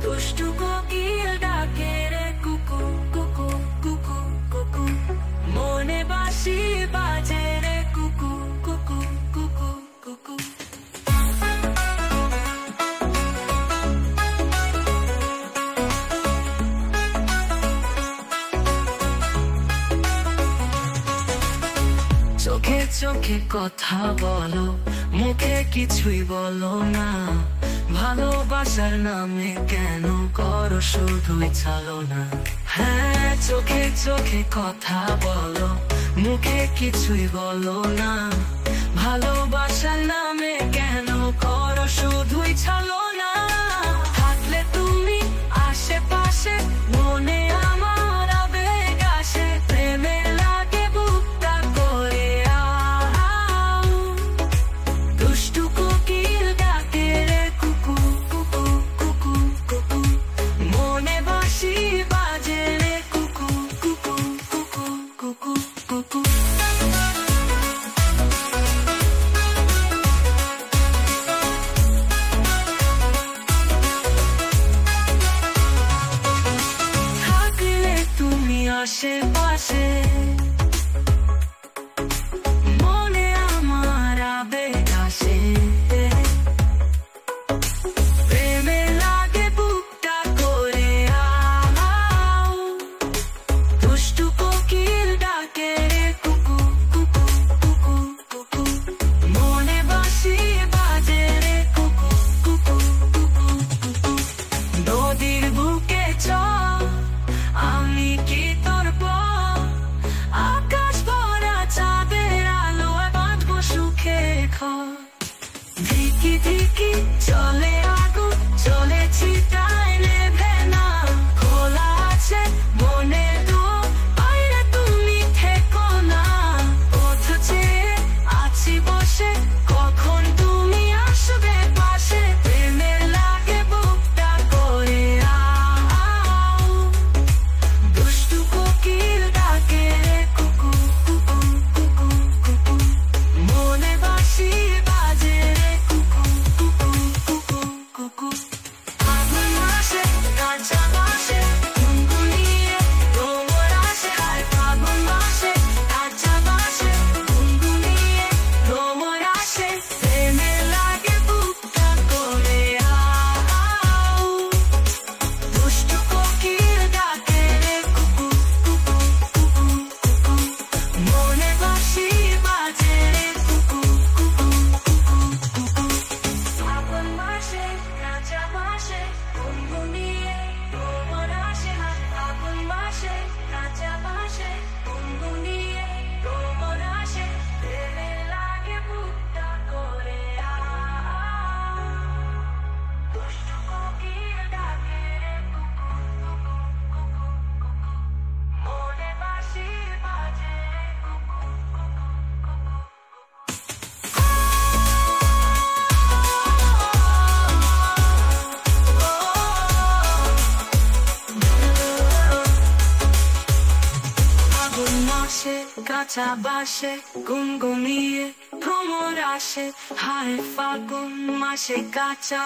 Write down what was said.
দুষ্টু কোকিল ডাকে রে কুকু কুকু কুকু কুকু, মনে বাঁশি বাজে রে কুকু কুকু কুকু কুকু। চোখে চোখে কথা বলো, মুখে কিছুই বলো না, ভালোবাসার নামে কেন করো শুধুই ছলনা। হ্যাঁ, চোখে চোখে কথা বলো, মুখে কিছুই বলো না, ভালোবাসার নামে কেন করো শুধুই ছলনা। থাকলে তুমি আশেপাশে, মনে আমার আবেগ আসে, প্রেমে লাগে বুকটা করে আও। দুষ্টু কোকিল ডাকে রে কুকু কুকু কুকু কুকু, মনে বাঁশি বাজে রে কুকু কুকু কুকু কুকু কুকু। থাকলে তুমি আশেপাশে, মনে আমার আবেগ আসে, প্রেমে লাগে বুকটা করে আও। দুষ্টু কোকিল ডাকে রে কুকু কুকু কুকু কুকু, মনে বাঁশি বাজে রে কুকু কুকু কুকু কুকু। নদীর বুকে চল, আমি কি তোর বল, আকাশ ভরা চাঁদের আলোয় বাঁধবো সুখে ঘর। ধিকি ধিকি চলে আগুন, চলেছি তাই নেভে না, খোলা আছে মনে দুয়ার, বাইরে তুমি থেকো না। পথ চেয়ে আছি বসে, কখন তুমি আসবে পাশে, প্রেমের লাগে বুকটা করে আও। দুষ্টু কোকিল ডাকে রে কুকু কুকু কুকু কুকু, মনে বাঁশি বাজে রে কুকু কুকু কুকু কুকু। ফাগুন মাসে কাঁচা বাঁশে গুনগুনিয়ে ভ্রমর আসে, হায় ফাগুন মাসে কাঁচা বাঁশে গুনগুনিয়ে ভ্রমর আসে, প্রেমে লাগে বুকটা করে আও। দুষ্টু কোকিল ডাকে রে কুকু কুকু কুকু কুকু, মনে বাঁশি বাজে রে কুকু কুকু কুকু কুকু। ফাগুন মাসে কাঁচা বাঁশে গুনগুনিয়ে ভ্রমর আসে, হায় ফাগুন মাসে কাঁচা বাঁশে গুনগুনিয়ে ভ্রমর আসে, প্রেমে লাগে বুকটা করে আও। দুষ্টু কোকিল ডাকে রে কুকু কুকু কুকু কুকু, মনে বাঁশি বাজে রে কুকু কুকু কুকু। ফাগুন মাসে কাঁচা বাঁশে গুনগুনিয়ে ভ্রমর আসে, হায় ফাগুন মাসে কাঁচা